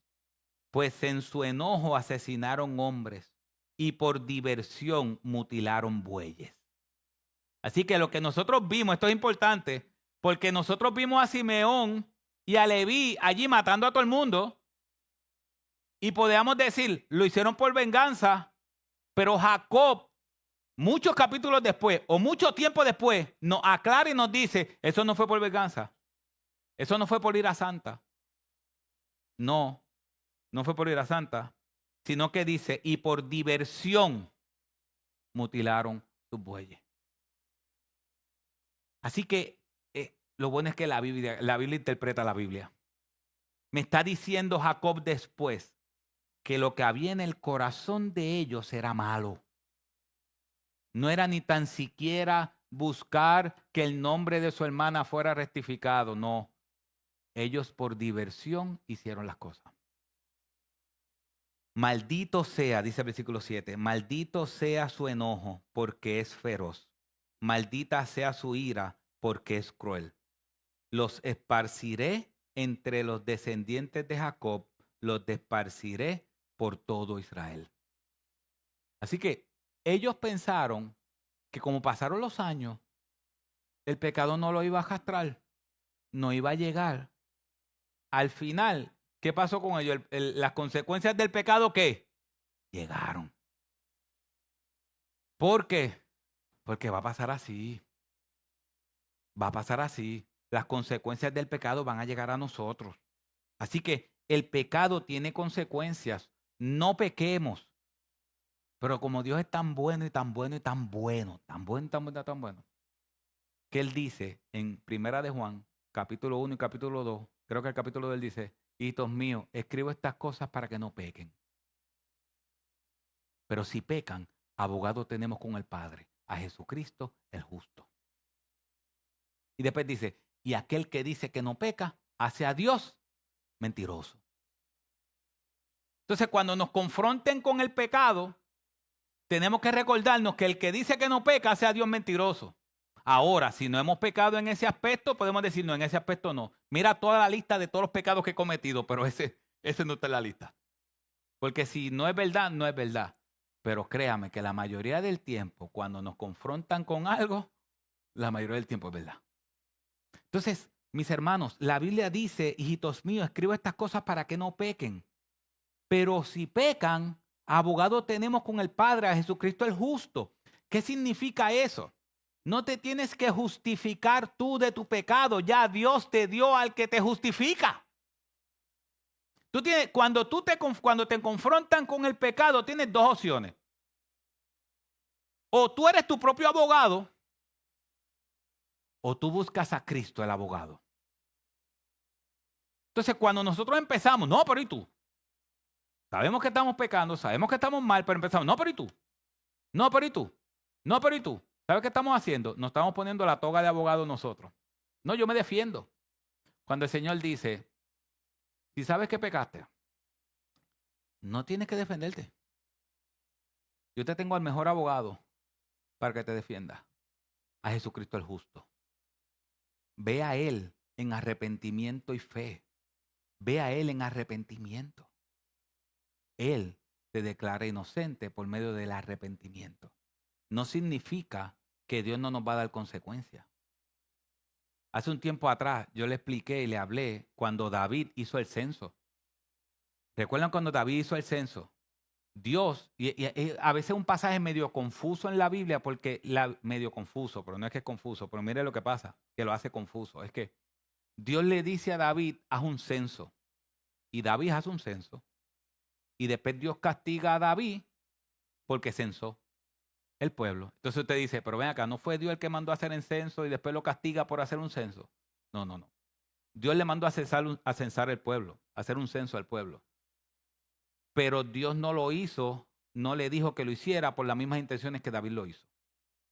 Pues en su enojo asesinaron hombres y por diversión mutilaron bueyes. Así que lo que nosotros vimos, esto es importante, porque nosotros vimos a Simeón y a Leví allí matando a todo el mundo. Y podríamos decir, lo hicieron por venganza, pero Jacob, muchos capítulos después o mucho tiempo después, nos aclara y nos dice, eso no fue por venganza. Eso no fue por ira santa. No fue por ira santa, sino que dice, y por diversión mutilaron sus bueyes. Así que lo bueno es que la Biblia interpreta la Biblia. Me está diciendo Jacob después que lo que había en el corazón de ellos era malo. No era ni tan siquiera buscar que el nombre de su hermana fuera rectificado, no. Ellos por diversión hicieron las cosas. Maldito sea, dice el versículo 7, maldito sea su enojo porque es feroz. Maldita sea su ira porque es cruel. Los esparciré entre los descendientes de Jacob, los esparciré por todo Israel. Así que ellos pensaron que como pasaron los años, el pecado no lo iba a arrastrar, no iba a llegar. Al final, ¿qué pasó con ellos? Las consecuencias del pecado, ¿qué? Llegaron. ¿Por qué? Porque va a pasar así. Va a pasar así. Las consecuencias del pecado van a llegar a nosotros. Así que el pecado tiene consecuencias. No pequemos. Pero como Dios es tan bueno y tan bueno y tan bueno, que Él dice en Primera de Juan, capítulo 1 y capítulo 2, creo que el capítulo 2 Él dice, hijitos míos, escribo estas cosas para que no pequen. Pero si pecan, abogado tenemos con el Padre, a Jesucristo el justo. Y después dice, y aquel que dice que no peca, hace a Dios mentiroso. Entonces, cuando nos confronten con el pecado, tenemos que recordarnos que el que dice que no peca, hace a Dios mentiroso. Ahora, si no hemos pecado en ese aspecto, podemos decir, no, en ese aspecto no. Mira toda la lista de todos los pecados que he cometido, pero ese no está en la lista. Porque si no es verdad, no es verdad. Pero créame que la mayoría del tiempo, cuando nos confrontan con algo, la mayoría del tiempo es verdad. Entonces, mis hermanos, la Biblia dice, hijitos míos, escribo estas cosas para que no pequen. Pero si pecan, abogado tenemos con el Padre, a Jesucristo el justo. ¿Qué significa eso? No te tienes que justificar tú de tu pecado. Ya Dios te dio al que te justifica. Cuando te confrontan con el pecado, tienes dos opciones. O tú eres tu propio abogado, o tú buscas a Cristo, el abogado. Entonces, cuando nosotros empezamos, no, pero ¿y tú? Sabemos que estamos pecando, sabemos que estamos mal, pero empezamos, no, pero ¿y tú? No, pero ¿y tú? No, pero ¿y tú? ¿Sabes qué estamos haciendo? Nos estamos poniendo la toga de abogado nosotros. No, yo me defiendo. Cuando el Señor dice, si sabes que pecaste, no tienes que defenderte. Yo te tengo al mejor abogado para que te defienda, a Jesucristo el justo. Ve a Él en arrepentimiento y fe. Ve a Él en arrepentimiento. Él te declara inocente por medio del arrepentimiento. No significa que Dios no nos va a dar consecuencias. Hace un tiempo atrás yo le expliqué y le hablé cuando David hizo el censo. ¿Recuerdan cuando David hizo el censo? Dios, y a veces un pasaje medio confuso en la Biblia, porque medio confuso, pero no es que es confuso, pero mire lo que pasa, que lo hace confuso. Es que Dios le dice a David, haz un censo. Y David hace un censo. Y después Dios castiga a David porque censó el pueblo. Entonces usted dice, pero ven acá, ¿no fue Dios el que mandó a hacer el censo y después lo castiga por hacer un censo? No. Dios le mandó a censar el pueblo, a hacer un censo al pueblo. Pero Dios no lo hizo, no le dijo que lo hiciera por las mismas intenciones que David lo hizo.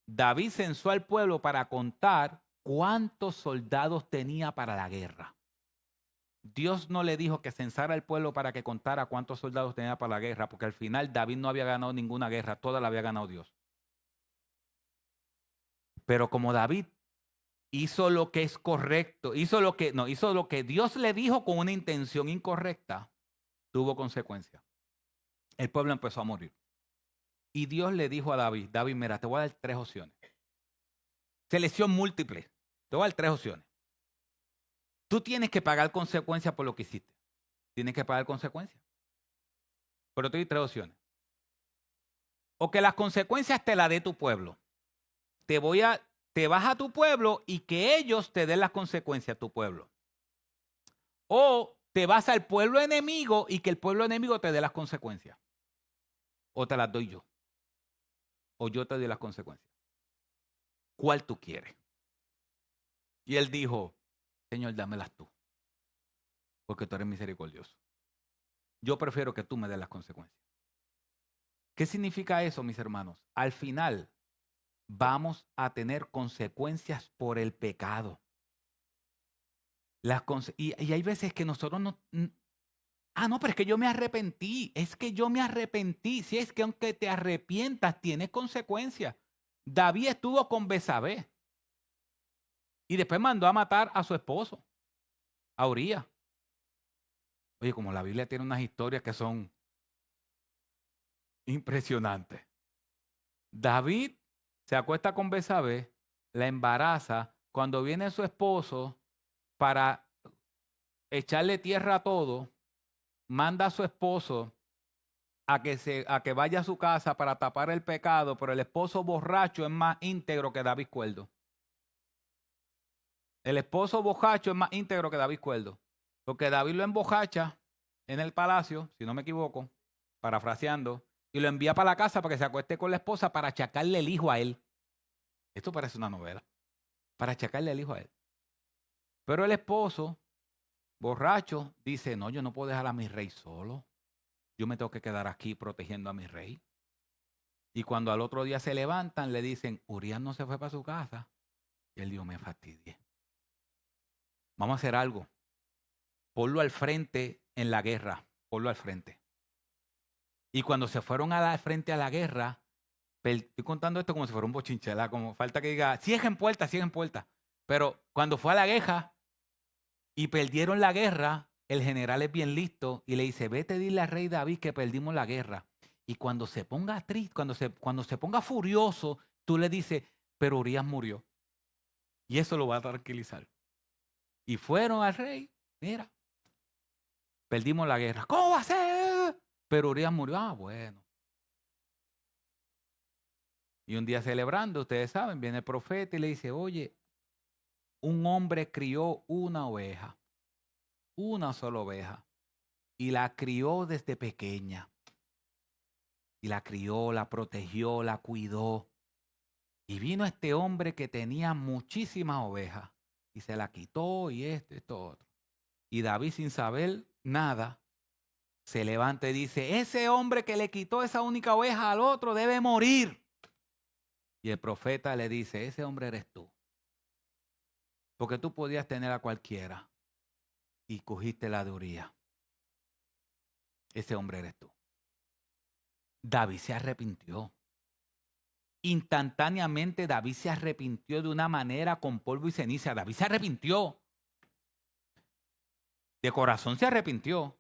David censó al pueblo para contar cuántos soldados tenía para la guerra. Dios no le dijo que censara al pueblo para que contara cuántos soldados tenía para la guerra, porque al final David no había ganado ninguna guerra, toda la había ganado Dios. Pero como David hizo lo que es correcto, hizo lo que Dios le dijo con una intención incorrecta, tuvo consecuencias. El pueblo empezó a morir. Y Dios le dijo a David, mira, te voy a dar 3 opciones. Selección múltiple. Te voy a dar 3 opciones. Tú tienes que pagar consecuencias por lo que hiciste. Tienes que pagar consecuencias. Pero te doy 3 opciones. O que las consecuencias te las dé tu pueblo. Te vas a tu pueblo y que ellos te den las consecuencias a tu pueblo. O te vas al pueblo enemigo y que el pueblo enemigo te dé las consecuencias. O te las doy yo. O yo te doy las consecuencias. ¿Cuál tú quieres? Y él dijo, Señor, dámelas tú. Porque tú eres misericordioso. Yo prefiero que tú me des las consecuencias. ¿Qué significa eso, mis hermanos? Al final vamos a tener consecuencias por el pecado. Y hay veces que nosotros no... no, pero es que yo me arrepentí. Es que yo me arrepentí. Si es que aunque te arrepientas, tienes consecuencias. David estuvo con Betsabé. Y después mandó a matar a su esposo, a Urías. Oye, como la Biblia tiene unas historias que son impresionantes. David se acuesta con Betsabé, la embaraza. Cuando viene su esposo para echarle tierra a todo, manda a su esposo a que vaya a su casa para tapar el pecado, pero el esposo borracho es más íntegro que David Cuerdo. El esposo borracho es más íntegro que David Cuerdo, porque David lo emborracha en el palacio, si no me equivoco, parafraseando, y lo envía para la casa para que se acueste con la esposa para achacarle el hijo a él. Esto parece una novela. Para achacarle el hijo a él. Pero el esposo, borracho, dice, no, yo no puedo dejar a mi rey solo. Yo me tengo que quedar aquí protegiendo a mi rey. Y cuando al otro día se levantan, le dicen, Urías no se fue para su casa. Y él dijo, me fastidié. Vamos a hacer algo. Ponlo al frente en la guerra. Ponlo al frente. Y cuando se fueron al frente a la guerra, estoy contando esto como si fuera un bochinche, ¿verdad? Como falta que diga, cierren puerta. Pero cuando fue a la guerra y perdieron la guerra, el general es bien listo y le dice, vete a dile al rey David que perdimos la guerra. Y cuando se ponga triste, cuando se ponga furioso, tú le dices, pero Urías murió. Y eso lo va a tranquilizar. Y fueron al rey, mira, perdimos la guerra. ¿Cómo va a ser? Pero Urías murió. Ah, bueno. Y un día celebrando, ustedes saben, viene el profeta y le dice, oye, un hombre crió una oveja, una sola oveja, y la crió desde pequeña. Y la crió, la protegió, la cuidó. Y vino este hombre que tenía muchísimas ovejas y se la quitó y esto, otro. Y David, sin saber nada, se levanta y dice, ese hombre que le quitó esa única oveja al otro debe morir. Y el profeta le dice, ese hombre eres tú. Porque tú podías tener a cualquiera y cogiste la de Urías. Ese hombre eres tú. David se arrepintió. Instantáneamente David se arrepintió de una manera con polvo y ceniza. David se arrepintió. De corazón se arrepintió.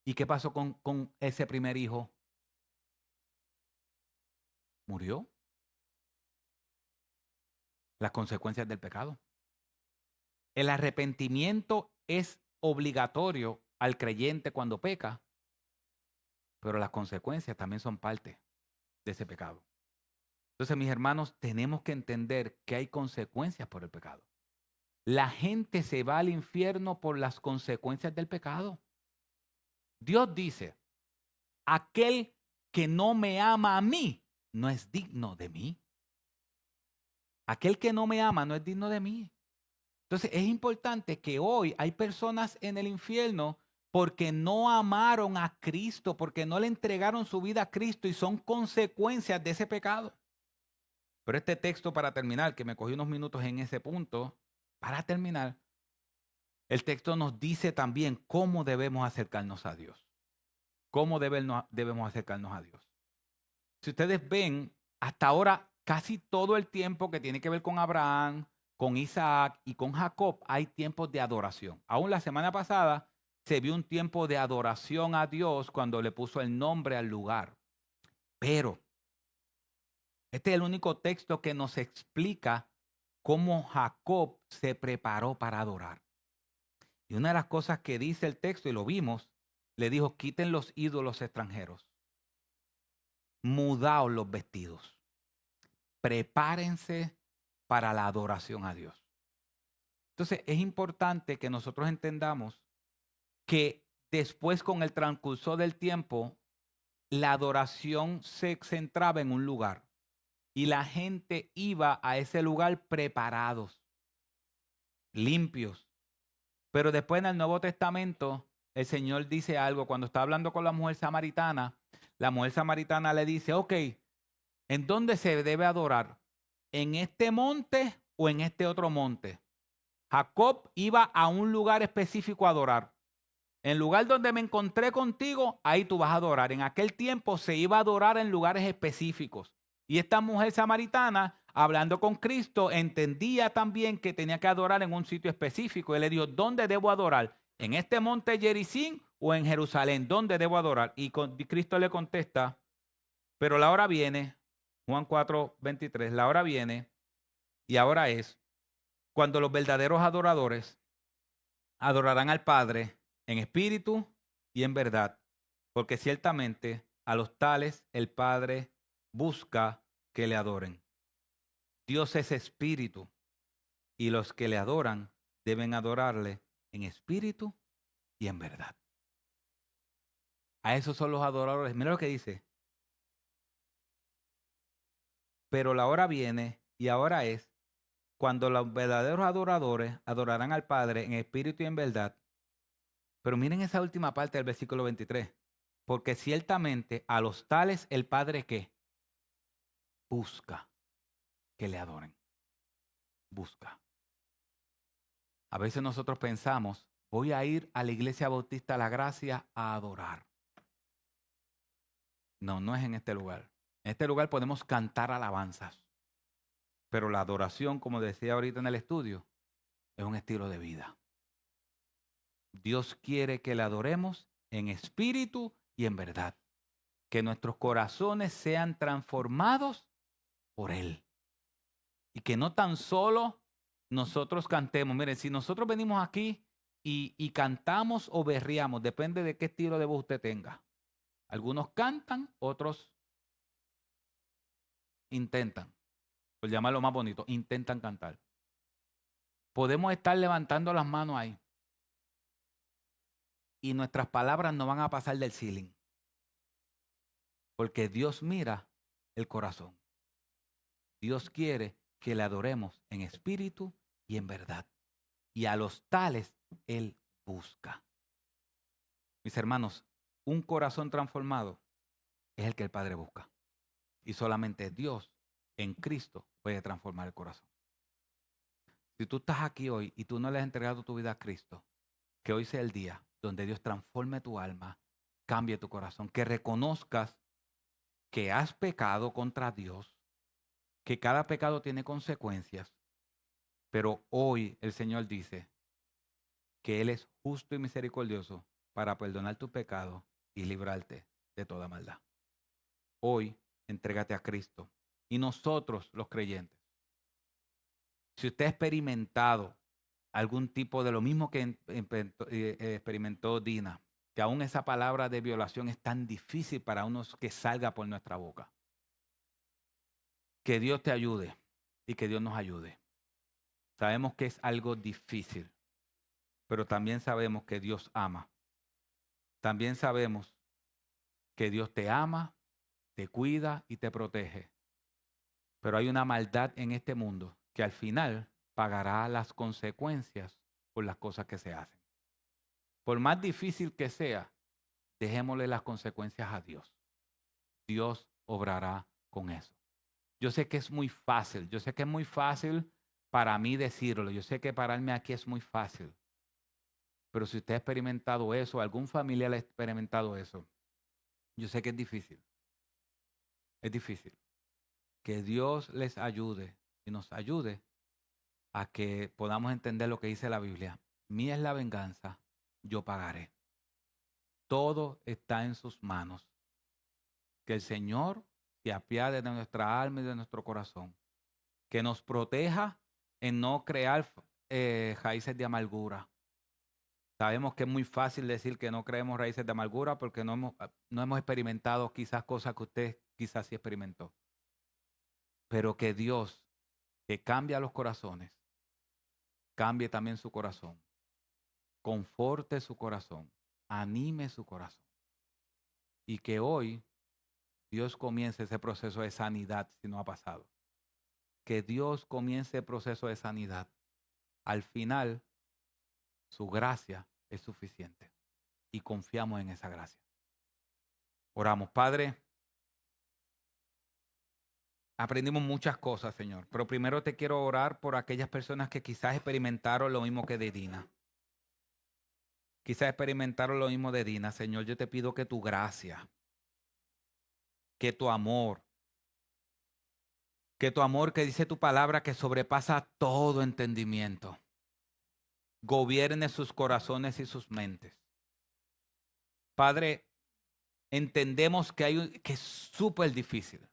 ¿Y qué pasó con ese primer hijo? Murió. Las consecuencias del pecado. El arrepentimiento es obligatorio al creyente cuando peca, pero las consecuencias también son parte de ese pecado. Entonces, mis hermanos, tenemos que entender que hay consecuencias por el pecado. La gente se va al infierno por las consecuencias del pecado. Dios dice, aquel que no me ama a mí no es digno de mí. Aquel que no me ama no es digno de mí. Entonces es importante que hoy hay personas en el infierno porque no amaron a Cristo, porque no le entregaron su vida a Cristo y son consecuencias de ese pecado. Pero este texto, para terminar, que me cogí unos minutos en ese punto, para terminar, el texto nos dice también cómo debemos acercarnos a Dios. ¿Cómo debemos acercarnos a Dios? Si ustedes ven, hasta ahora casi todo el tiempo que tiene que ver con Abraham, con Isaac y con Jacob, hay tiempos de adoración. Aún la semana pasada se vio un tiempo de adoración a Dios cuando le puso el nombre al lugar. Pero este es el único texto que nos explica cómo Jacob se preparó para adorar. Y una de las cosas que dice el texto, y lo vimos, le dijo, quiten los ídolos extranjeros, mudaos los vestidos, prepárense para la adoración a Dios. Entonces es importante que nosotros entendamos que después, con el transcurso del tiempo, la adoración se centraba en un lugar y la gente iba a ese lugar preparados, limpios. Pero después en el Nuevo Testamento, el Señor dice algo. Cuando está hablando con la mujer samaritana le dice, ok, ¿en dónde se debe adorar? ¿En este monte o en este otro monte? Jacob iba a un lugar específico a adorar. En el lugar donde me encontré contigo, ahí tú vas a adorar. En aquel tiempo se iba a adorar en lugares específicos. Y esta mujer samaritana, hablando con Cristo, entendía también que tenía que adorar en un sitio específico. Él le dijo, ¿dónde debo adorar? ¿En este monte Gerizim o en Jerusalén? ¿Dónde debo adorar? Y Cristo le contesta, pero la hora viene, Juan 4:23, la hora viene y ahora es cuando los verdaderos adoradores adorarán al Padre en espíritu y en verdad, porque ciertamente a los tales el Padre busca que le adoren. Dios es espíritu y los que le adoran deben adorarle en espíritu y en verdad. A esos son los adoradores. Mira lo que dice. Pero la hora viene y ahora es cuando los verdaderos adoradores adorarán al Padre en espíritu y en verdad. Pero miren esa última parte del versículo 23. Porque ciertamente a los tales el Padre ¿qué? busca que le adoren. Busca. A veces nosotros pensamos, voy a ir a la Iglesia Bautista La Gracia a adorar. No, no es en este lugar. En este lugar podemos cantar alabanzas. Pero la adoración, como decía ahorita en el estudio, es un estilo de vida. Dios quiere que le adoremos en espíritu y en verdad. Que nuestros corazones sean transformados por Él. Y que no tan solo nosotros cantemos. Miren, si nosotros venimos aquí y cantamos o berreamos, depende de qué estilo de voz usted tenga. Algunos cantan, otros intentan. Por llamarlo más bonito, intentan cantar. Podemos estar levantando las manos ahí. Y nuestras palabras no van a pasar del ceiling. Porque Dios mira el corazón. Dios quiere que le adoremos en espíritu y en verdad. Y a los tales Él busca. Mis hermanos, un corazón transformado es el que el Padre busca. Y solamente Dios en Cristo puede transformar el corazón. Si tú estás aquí hoy y tú no le has entregado tu vida a Cristo, que hoy sea el día donde Dios transforme tu alma, cambie tu corazón, que reconozcas que has pecado contra Dios, que cada pecado tiene consecuencias, pero hoy el Señor dice que Él es justo y misericordioso para perdonar tu pecado y librarte de toda maldad. Hoy entrégate a Cristo. Y nosotros, los creyentes, si usted ha experimentado algún tipo de lo mismo que experimentó Dina, que aún esa palabra de violación es tan difícil para unos que salga por nuestra boca. Que Dios te ayude y que Dios nos ayude. Sabemos que es algo difícil, pero también sabemos que Dios ama. También sabemos que Dios te ama, te cuida y te protege. Pero hay una maldad en este mundo que al final pagará las consecuencias por las cosas que se hacen. Por más difícil que sea, dejémosle las consecuencias a Dios. Dios obrará con eso. Yo sé que es muy fácil, yo sé que es muy fácil para mí decirlo, yo sé que pararme aquí es muy fácil. Pero si usted ha experimentado eso, algún familiar ha experimentado eso, yo sé que es difícil. Es difícil. Que Dios les ayude y nos ayude a que podamos entender lo que dice la Biblia. Mía es la venganza, yo pagaré. Todo está en sus manos. Que el Señor se apiade de nuestra alma y de nuestro corazón. Que nos proteja en no crear raíces de amargura. Sabemos que es muy fácil decir que no creemos raíces de amargura porque no hemos experimentado quizás cosas que usted quizás sí experimentó. Pero que Dios, que cambia los corazones, cambie también su corazón. Conforte su corazón. Anime su corazón. Y que hoy Dios comience ese proceso de sanidad si no ha pasado. Que Dios comience el proceso de sanidad. Al final, su gracia es suficiente. Y confiamos en esa gracia. Oramos, Padre. Aprendimos muchas cosas, Señor. Pero primero te quiero orar por aquellas personas que quizás experimentaron lo mismo que de Dina. Quizás experimentaron lo mismo de Dina. Señor, yo te pido que tu gracia, que tu amor, que dice tu palabra que sobrepasa todo entendimiento, gobierne sus corazones y sus mentes. Padre, entendemos que es súper difícil.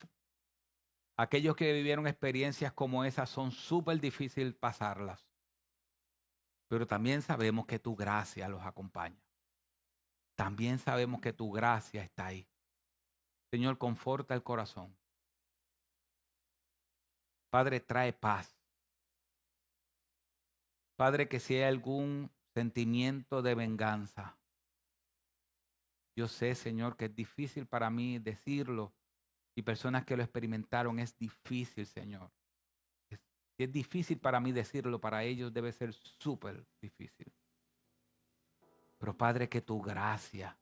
Aquellos que vivieron experiencias como esas son súper difíciles pasarlas. Pero también sabemos que tu gracia los acompaña. También sabemos que tu gracia está ahí. Señor, conforta el corazón. Padre, trae paz. Padre, que si hay algún sentimiento de venganza, yo sé, Señor, que es difícil para mí decirlo y personas que lo experimentaron es difícil, Señor. Es difícil para mí decirlo, para ellos debe ser súper difícil. Pero Padre, que tu gracia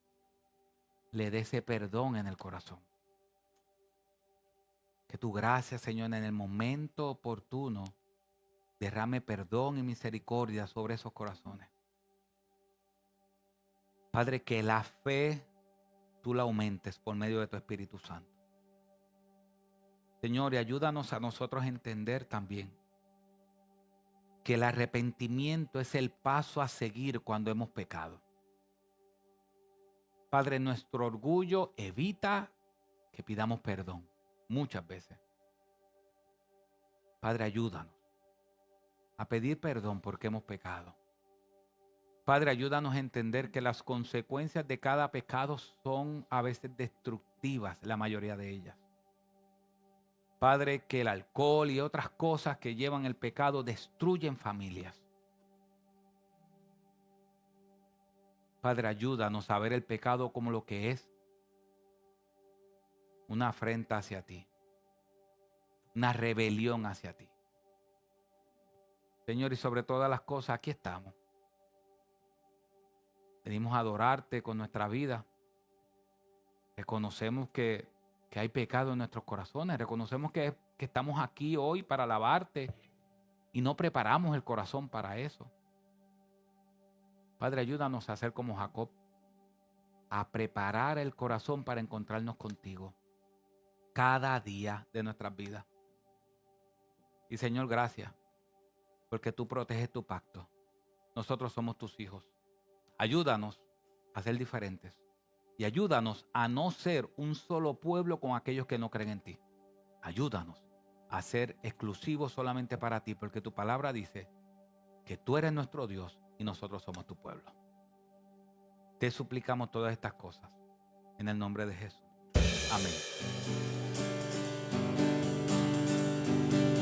le dé ese perdón en el corazón. Que tu gracia, Señor, en el momento oportuno derrame perdón y misericordia sobre esos corazones. Padre, que la fe tú la aumentes por medio de tu Espíritu Santo. Señor, y ayúdanos a nosotros a entender también que el arrepentimiento es el paso a seguir cuando hemos pecado. Padre, nuestro orgullo evita que pidamos perdón muchas veces. Padre, ayúdanos a pedir perdón porque hemos pecado. Padre, ayúdanos a entender que las consecuencias de cada pecado son a veces destructivas, la mayoría de ellas. Padre, que el alcohol y otras cosas que llevan el pecado destruyen familias. Padre, ayúdanos a ver el pecado como lo que es: una afrenta hacia ti, una rebelión hacia ti. Señor, y sobre todas las cosas, aquí estamos. Venimos a adorarte con nuestra vida. Reconocemos que hay pecado en nuestros corazones. Reconocemos que estamos aquí hoy para alabarte y no preparamos el corazón para eso. Padre, ayúdanos a ser como Jacob, a preparar el corazón para encontrarnos contigo cada día de nuestras vidas. Y Señor, gracias, porque tú proteges tu pacto. Nosotros somos tus hijos. Ayúdanos a ser diferentes y ayúdanos a no ser un solo pueblo con aquellos que no creen en ti. Ayúdanos a ser exclusivos solamente para ti, porque tu palabra dice que tú eres nuestro Dios y nosotros somos tu pueblo. Te suplicamos todas estas cosas en el nombre de Jesús. Amén.